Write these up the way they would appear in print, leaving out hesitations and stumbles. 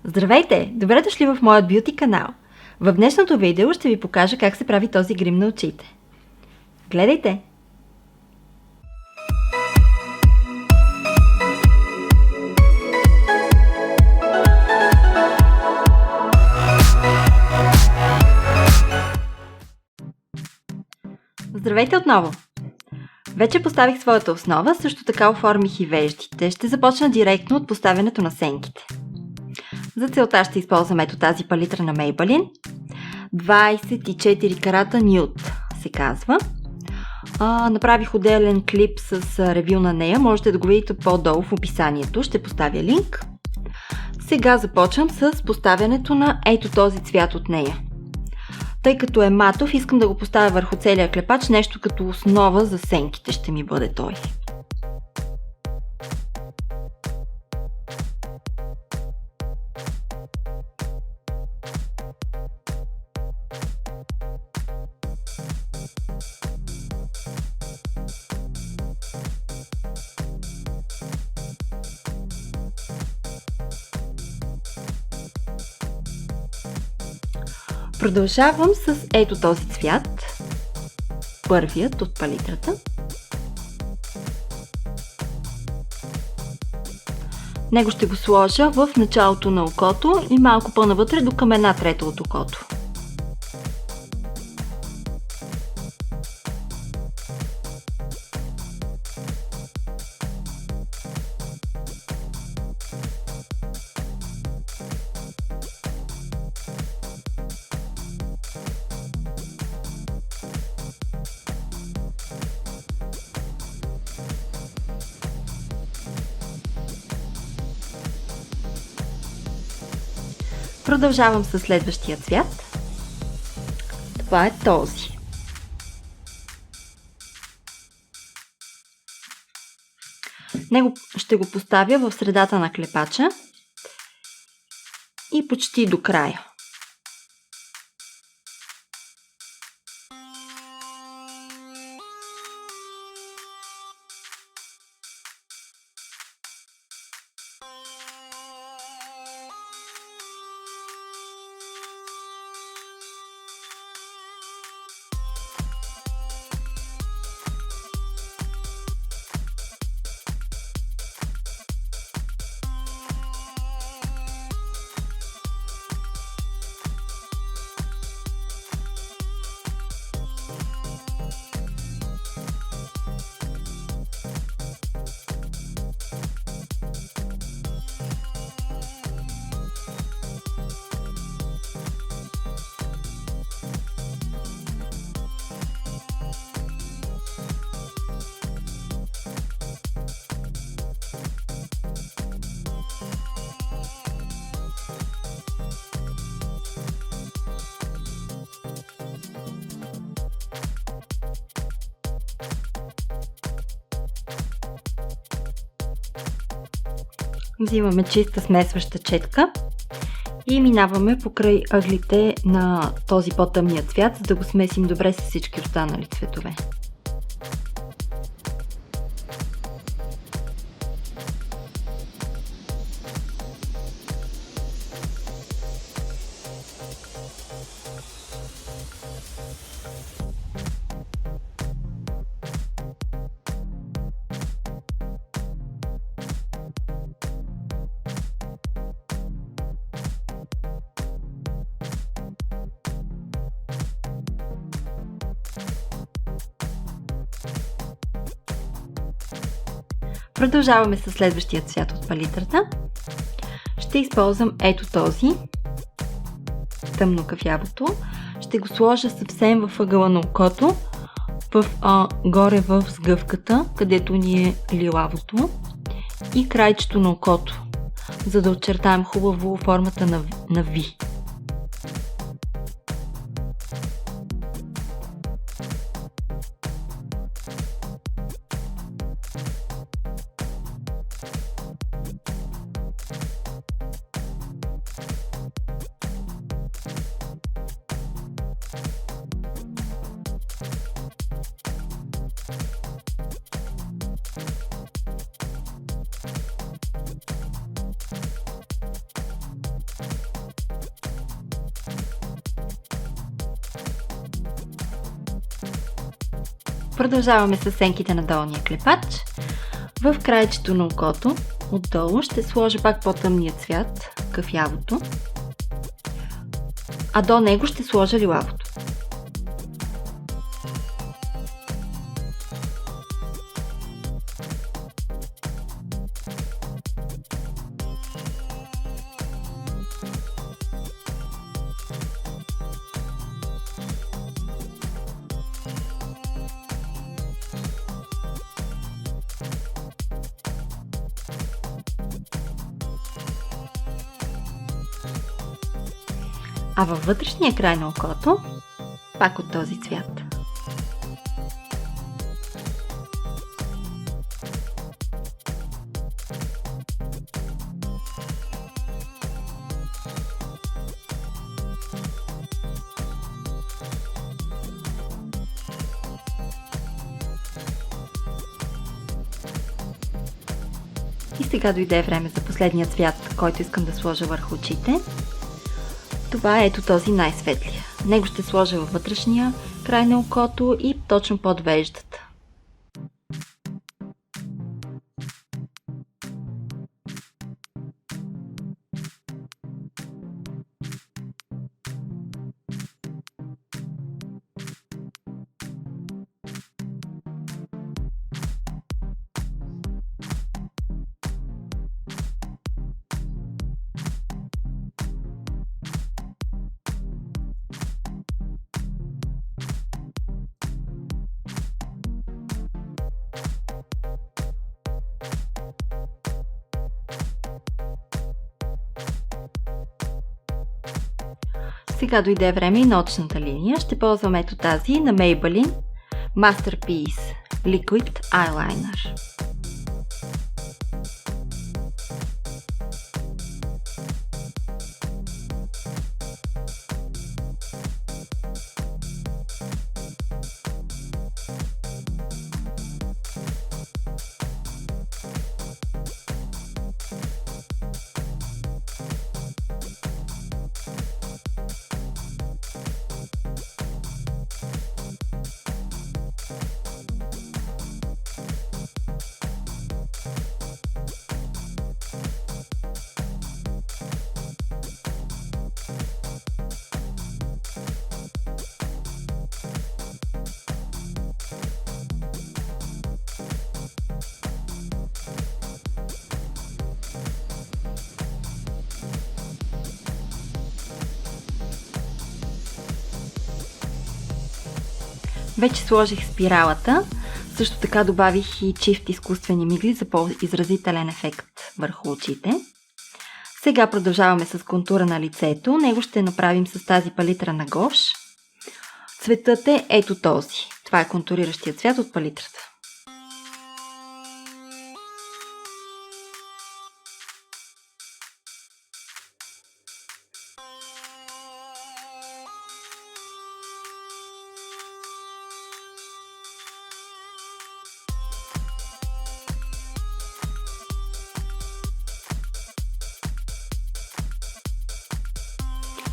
Здравейте! Добре дошли в моят бюти канал. В днешното видео ще ви покажа как се прави този грим на очите. Гледайте! Здравейте отново! Вече поставих своята основа, също така оформих и веждите. Ще започна директно от поставянето на сенките. За целта ще използвам ето тази палитра на Maybelline. 24 карата нюд се казва. Направих отделен клип с ревю на нея. Можете да го видите по-долу в описанието. Ще поставя линк. Сега започвам с поставянето на ето този цвят от нея. Тъй като е матов, искам да го поставя върху целия клепач. Нещо като основа за сенките ще ми бъде той. Продължавам с ето този цвят, първият от палитрата. Него ще го сложа в началото на окото и малко по-навътре до към 1/3 от окото. Продължавам с следващия цвят. Това е този. Него ще го поставя в средата на клепача и почти до края. Взимаме чиста смесваща четка и минаваме покрай ъглите на този по-тъмния цвят, за да го смесим добре с всички останали цветове. Продължаваме с следващия цвят от палитрата. Ще използвам ето този, тъмно-кафявото. Ще го сложа съвсем в ъгъла на окото, горе в сгъвката, където ни е лилавото, и крайчето на окото, за да очертаем хубаво формата на V. Продължаваме с сенките на долния клепач. В краечето на окото отдолу ще сложа пак по-тъмния цвят, кафявото, а до него ще сложа лилавото. А във вътрешния край на окото, пак от този цвят. И сега дойде време за последния цвят, който искам да сложа върху очите. Това е ето този най-светлия. Него ще сложа във вътрешния край на окото и точно под веждата. Сега дойде време и на очната линия. Ще ползвам ето тази на Maybelline Masterpiece Liquid Eyeliner. Вече сложих спиралата, също така добавих и чифт изкуствени мигли за по-изразителен ефект върху очите. Сега продължаваме с контура на лицето. Него ще направим с тази палитра на Гош. Цветът е ето този. Това е контуриращия цвят от палитрата.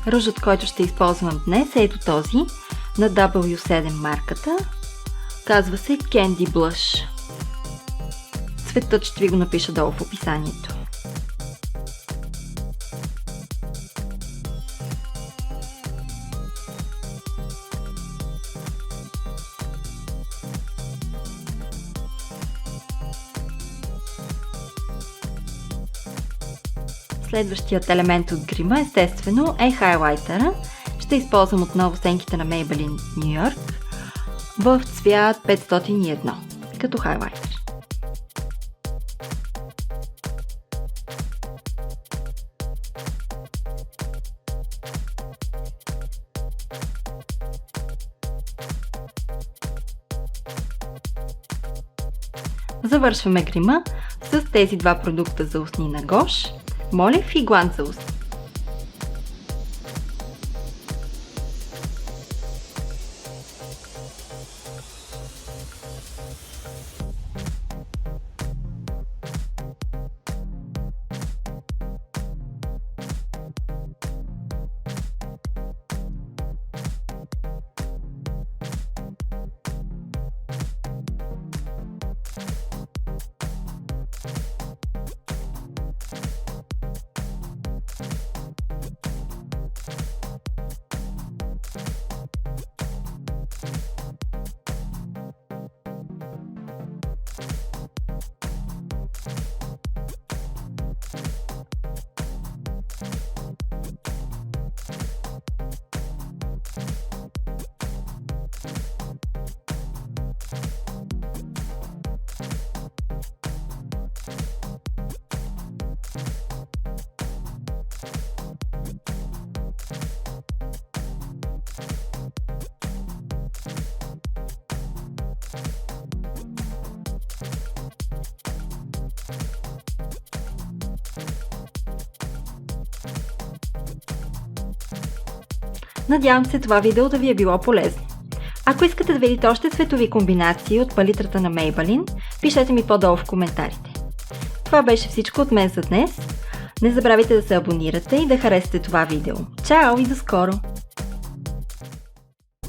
Ружът, който ще използвам днес е ето този на W7 марката. Казва се Candy Blush. Цветът ще ви го напиша долу в описанието. Следващият елемент от грима, естествено, е хайлайтера. Ще използвам отново сенките на Maybelline New York в цвят 501 като хайлайтер. Завършваме грима с тези два продукта за устни на Гош. Молив и глант за устни. Надявам се това видео да ви е било полезно. Ако искате да видите още цветови комбинации от палитрата на Maybelline, пишете ми по-долу в коментарите. Това беше всичко от мен за днес. Не забравяйте да се абонирате и да харесате това видео. Чао и до скоро!